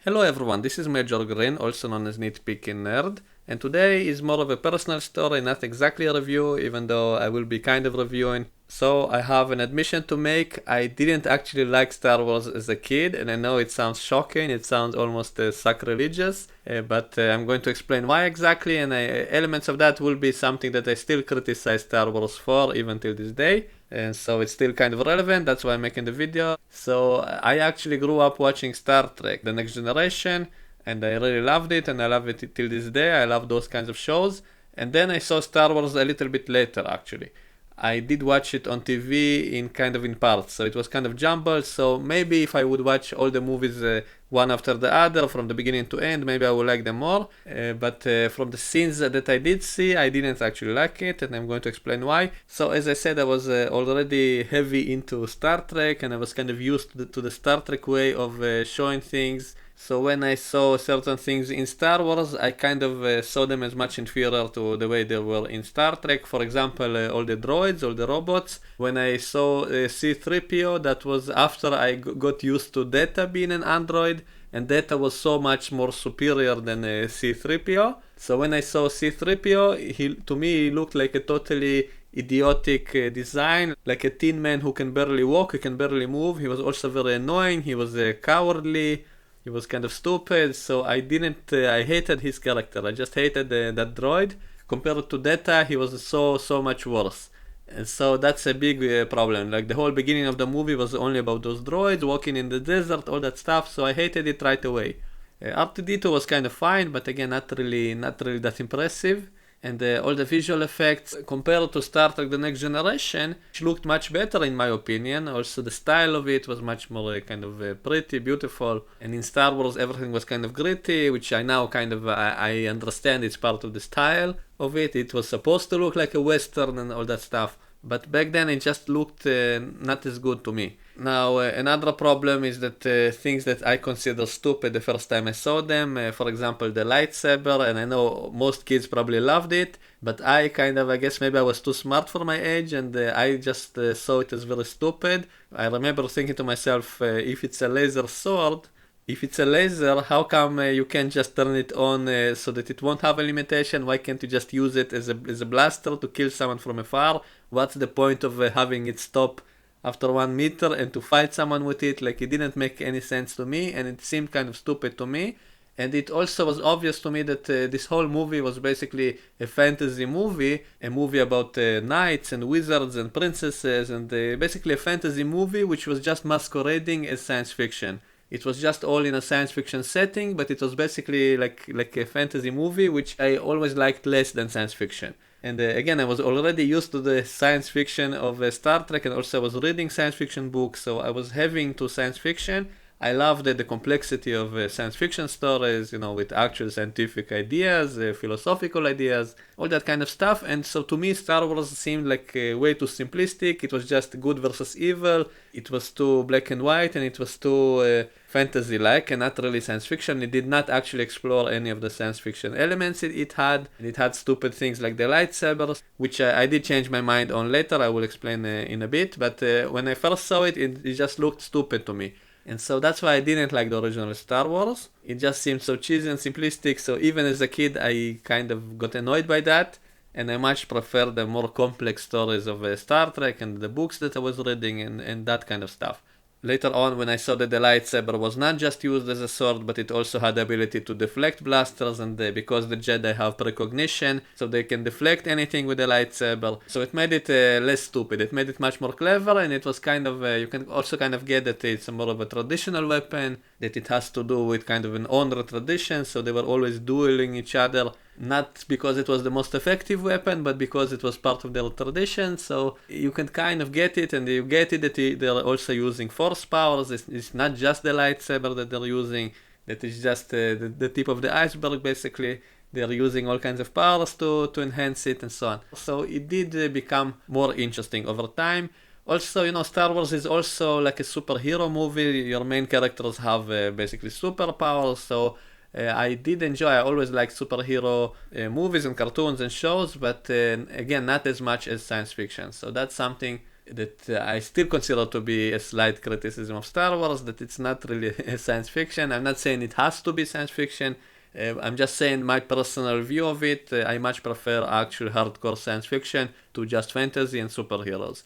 Hello everyone, this is Major Green, also known as Nitpicking Nerd, and today is more of a personal story, not exactly a review, even though I will be kind of reviewing. So I have an admission to make. I didn't actually like Star Wars as a kid, and I know it sounds shocking, it sounds almost sacrilegious, but I'm going to explain why exactly, and elements of that will be something that I still criticize Star Wars for, even till this day. And so it's still kind of relevant, that's why I'm making the video. So I actually grew up watching Star Trek, The Next Generation, and I really loved it, and I love it till this day. I love those kinds of shows. And then I saw Star Wars a little bit later, actually. I did watch it on TV in parts, so it was kind of jumbled. So maybe if I would watch all the movies one after the other from the beginning to end, maybe I would like them more. But from the scenes that I did see, I didn't actually like it, and I'm going to explain why. So as I said, I was already heavy into Star Trek, and I was kind of used to the Star Trek way of showing things. So when I saw certain things in Star Wars, I kind of saw them as much inferior to the way they were in Star Trek. For example, all the droids, all the robots. When I saw C-3PO, that was after I got used to Data being an android, and Data was so much more superior than C-3PO. So when I saw C-3PO, to me, he looked like a totally idiotic design, like a tin man who can barely walk, he can barely move. He was also very annoying, he was cowardly. He was kind of stupid, so I didn't. I hated his character. I just hated that droid. Compared to Data, he was so much worse. And so that's a big problem. Like the whole beginning of the movie was only about those droids walking in the desert, all that stuff. So I hated it right away. R2D2 was kind of fine, but again, not really that impressive. And all the visual effects compared to Star Trek The Next Generation, which looked much better in my opinion. Also the style of it was much more pretty, beautiful. And in Star Wars everything was kind of gritty, which I now I understand it's part of the style of it. It was supposed to look like a western and all that stuff. But back then it just looked not as good to me. Now, another problem is that things that I consider stupid the first time I saw them, for example, the lightsaber, and I know most kids probably loved it, but I guess maybe I was too smart for my age, and I just saw it as very stupid. I remember thinking to myself, if it's a laser sword, if it's a laser, how come you can't just turn it on so that it won't have a limitation? Why can't you just use it as a blaster to kill someone from afar? What's the point of having it stop after 1 meter and to fight someone with it? Like, it didn't make any sense to me, and it seemed kind of stupid to me. And it also was obvious to me that this whole movie was basically a fantasy movie, a movie about knights and wizards and princesses, and basically a fantasy movie which was just masquerading as science fiction. It was just all in a science fiction setting, but it was basically like a fantasy movie, which I always liked less than science fiction. And again, I was already used to the science fiction of Star Trek, and also I was reading science fiction books, so I was heavy into science fiction. I loved the complexity of science fiction stories, with actual scientific ideas, philosophical ideas, all that kind of stuff. And so to me, Star Wars seemed like way too simplistic. It was just good versus evil. It was too black and white, and it was too fantasy-like and not really science fiction. It did not actually explore any of the science fiction elements it had. And it had stupid things like the lightsabers, which I did change my mind on later. I will explain in a bit. But when I first saw it, it just looked stupid to me. And so that's why I didn't like the original Star Wars. It just seemed so cheesy and simplistic, so even as a kid I kind of got annoyed by that, and I much prefer the more complex stories of Star Trek and the books that I was reading and that kind of stuff. Later on, when I saw that the lightsaber was not just used as a sword, but it also had the ability to deflect blasters, and because the Jedi have precognition, so they can deflect anything with the lightsaber. So it made it less stupid. It made it much more clever, and it was you can also kind of get that it's more of a traditional weapon, that it has to do with kind of an honor tradition, so they were always dueling each other. Not because it was the most effective weapon, but because it was part of their tradition. So you can kind of get it, and you get it that they're also using force powers. It's not just the lightsaber that they're using, that is just the tip of the iceberg, basically. They're using all kinds of powers to enhance it and so on. So it did become more interesting over time. Also, Star Wars is also like a superhero movie. Your main characters have basically superpowers, so I did enjoy, I always liked superhero movies and cartoons and shows, but again, not as much as science fiction. So that's something that I still consider to be a slight criticism of Star Wars, that it's not really science fiction. I'm not saying it has to be science fiction. I'm just saying my personal view of it. I much prefer actual hardcore science fiction to just fantasy and superheroes.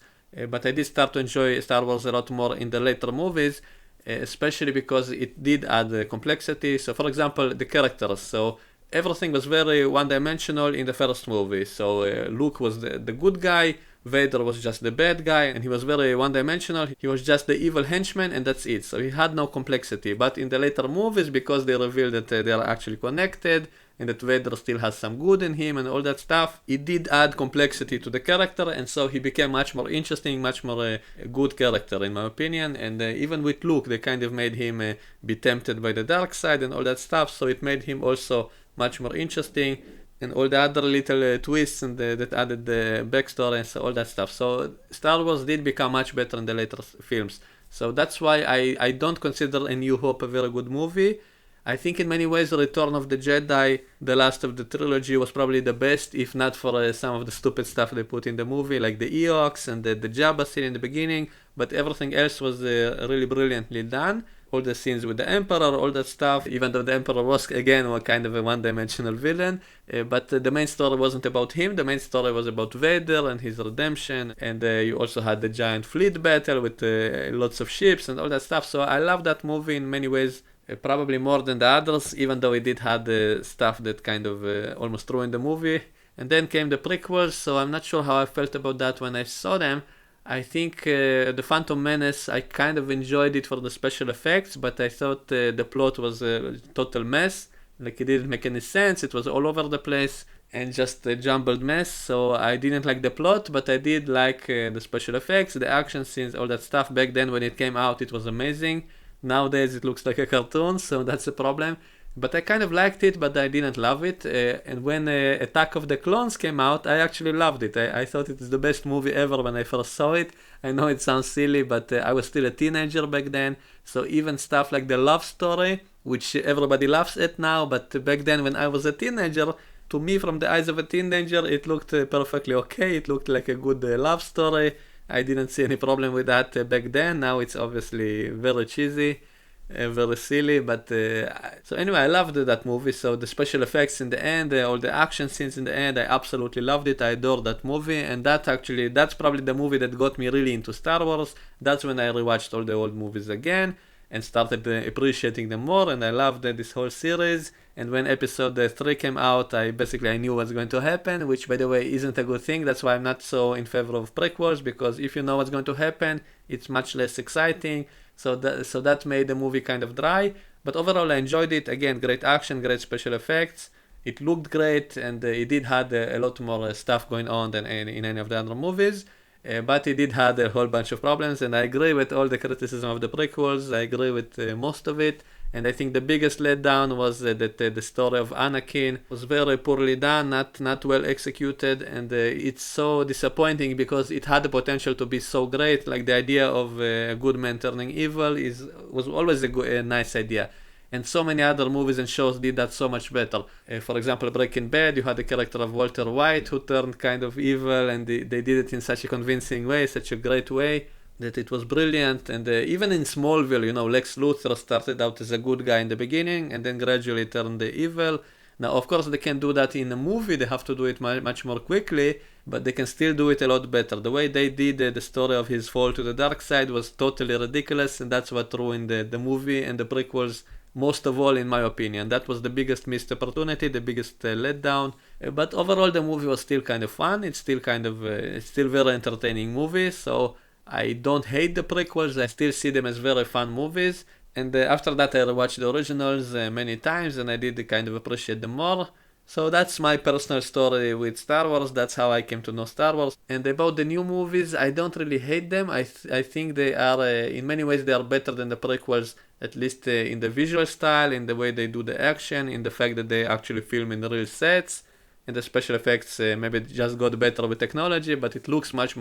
But I did start to enjoy Star Wars a lot more in the later movies, especially because it did add complexity. So, for example, the characters. So everything was very one-dimensional in the first movie. So Luke was the good guy, Vader was just the bad guy, and he was very one-dimensional. He was just the evil henchman, and that's it. So he had no complexity. But in the later movies, because they revealed that they are actually connected, and that Vader still has some good in him and all that stuff, it did add complexity to the character, and so he became much more interesting, much more a good character in my opinion. And even with Luke, they kind of made him be tempted by the dark side and all that stuff, so it made him also much more interesting, and all the other little twists and that added the backstory and so all that stuff. So Star Wars did become much better in the later films. So that's why I don't consider A New Hope a very good movie. I think in many ways Return of the Jedi, the last of the trilogy, was probably the best, if not for some of the stupid stuff they put in the movie, like the Ewoks and the Jabba scene in the beginning, but everything else was really brilliantly done. All the scenes with the Emperor, all that stuff, even though the Emperor was, again, kind of a one-dimensional villain. But the main story wasn't about him. The main story was about Vader and his redemption. And you also had the giant fleet battle with lots of ships and all that stuff. So I love that movie in many ways, probably more than the others, even though it did have the stuff that kind of almost ruined the movie. And then came the prequels, so I'm not sure how I felt about that when I saw them. I think The Phantom Menace, I kind of enjoyed it for the special effects, but I thought the plot was a total mess. Like, it didn't make any sense, it was all over the place, and just a jumbled mess. So I didn't like the plot, but I did like the special effects, the action scenes, all that stuff. Back then when it came out, it was amazing. Nowadays it looks like a cartoon, so that's a problem. But I kind of liked it, but I didn't love it. And when Attack of the Clones came out, I actually loved it. I thought it was the best movie ever when I first saw it. I know it sounds silly, but I was still a teenager back then. So even stuff like the love story, which everybody laughs at now, but back then when I was a teenager, to me, from the eyes of a teenager, it looked perfectly okay. It looked like a good love story. I didn't see any problem with that back then. Now it's obviously very cheesy. Very silly, but so anyway, I loved that movie. So the special effects in the end, all the action scenes in the end, I absolutely loved it. I adored that movie, and that's probably the movie that got me really into Star Wars. That's when I rewatched all the old movies again and started appreciating them more, and I loved this whole series. And when episode 3 came out, I knew what's going to happen, which by the way isn't a good thing. That's why I'm not so in favor of prequels, because if you know what's going to happen, it's much less exciting. So that made the movie kind of dry. But overall I enjoyed it. Again, great action, great special effects. It looked great, and it did have a lot more stuff going on than in any of the other movies. But it did have a whole bunch of problems, and I agree with all the criticism of the prequels. I agree with most of it. And I think the biggest letdown was that the story of Anakin was very poorly done, not well executed, and it's so disappointing because it had the potential to be so great. Like, the idea of a good man turning evil was always a nice idea. And so many other movies and shows did that so much better. For example, Breaking Bad, you had the character of Walter White who turned kind of evil, and they did it in such a convincing way, such a great way, that it was brilliant. And even in Smallville, Lex Luthor started out as a good guy in the beginning and then gradually turned evil. Now, of course, they can do that in a movie. They have to do it much more quickly, but they can still do it a lot better. The way they did the story of his fall to the dark side was totally ridiculous, and that's what ruined the movie and the prequels most of all, in my opinion. That was the biggest missed opportunity, the biggest letdown. But overall, the movie was still kind of fun. It's still it's still very entertaining movie. So I don't hate the prequels. I still see them as very fun movies. And after that, I rewatched the originals many times, and I did kind of appreciate them more. So that's my personal story with Star Wars. That's how I came to know Star Wars. And about the new movies, I don't really hate them. I think they are, in many ways, they are better than the prequels, at least in the visual style, in the way they do the action, in the fact that they actually film in real sets. And the special effects maybe just got better with technology, but it looks much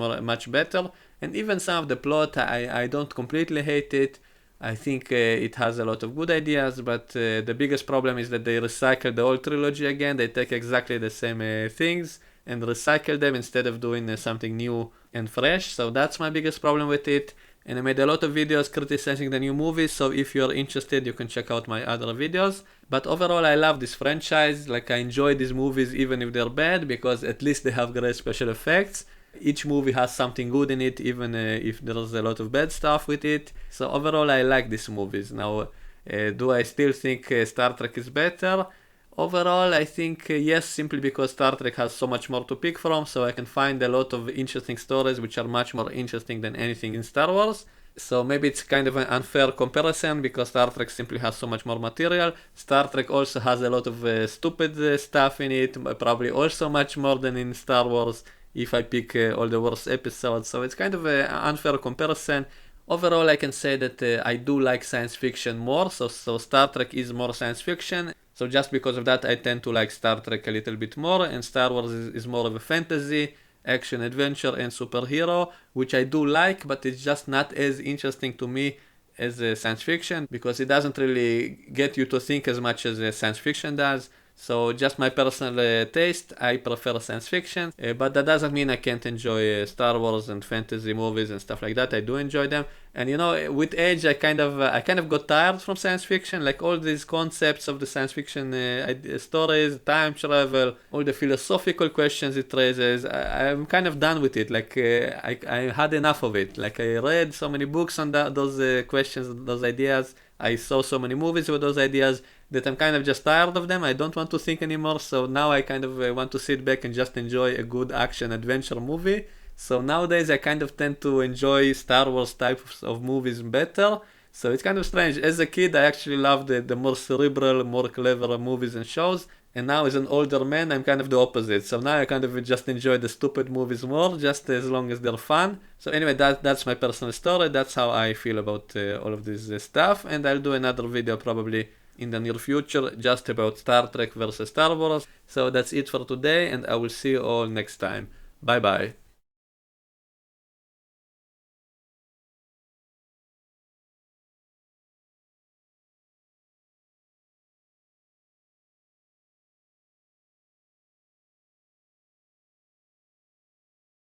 better. And even some of the plot, I don't completely hate it. I think it has a lot of good ideas, but the biggest problem is that they recycle the whole trilogy again. They take exactly the same things and recycle them instead of doing something new and fresh. So that's my biggest problem with it. And I made a lot of videos criticizing the new movies, so if you're interested, you can check out my other videos. But overall, I love this franchise. Like, I enjoy these movies even if they're bad, because at least they have great special effects. Each movie has something good in it, even if there's a lot of bad stuff with it. So overall, I like these movies. Now, do I still think Star Trek is better? Overall, I think yes, simply because Star Trek has so much more to pick from, so I can find a lot of interesting stories which are much more interesting than anything in Star Wars. So maybe it's kind of an unfair comparison because Star Trek simply has so much more material. Star Trek also has a lot of stupid stuff in it, probably also much more than in Star Wars if I pick all the worst episodes. So it's kind of an unfair comparison. Overall, I can say that I do like science fiction more, so Star Trek is more science fiction. So just because of that, I tend to like Star Trek a little bit more, and Star Wars is more of a fantasy, action, adventure, and superhero, which I do like, but it's just not as interesting to me as science fiction, because it doesn't really get you to think as much as science fiction does. So just my personal taste, I prefer science fiction, but that doesn't mean I can't enjoy Star Wars and fantasy movies and stuff like that. I do enjoy them, and you know, with age, I kind of got tired from science fiction, like all these concepts of the science fiction stories, time travel, all the philosophical questions it raises. I'm kind of done with it. Like I had enough of it. Like I read so many books on those questions, those ideas. I saw so many movies with those ideas that I'm kind of just tired of them. I don't want to think anymore. So now I kind of want to sit back and just enjoy a good action adventure movie. So nowadays I kind of tend to enjoy Star Wars types of movies better. So it's kind of strange. As a kid, I actually loved the more cerebral, more clever movies and shows. And now as an older man, I'm kind of the opposite. So now I kind of just enjoy the stupid movies more, just as long as they're fun. So anyway, that's my personal story. That's how I feel about all of this stuff. And I'll do another video probably in the near future just about Star Trek versus Star Wars. So that's it for today, and I will see you all next time. Bye bye.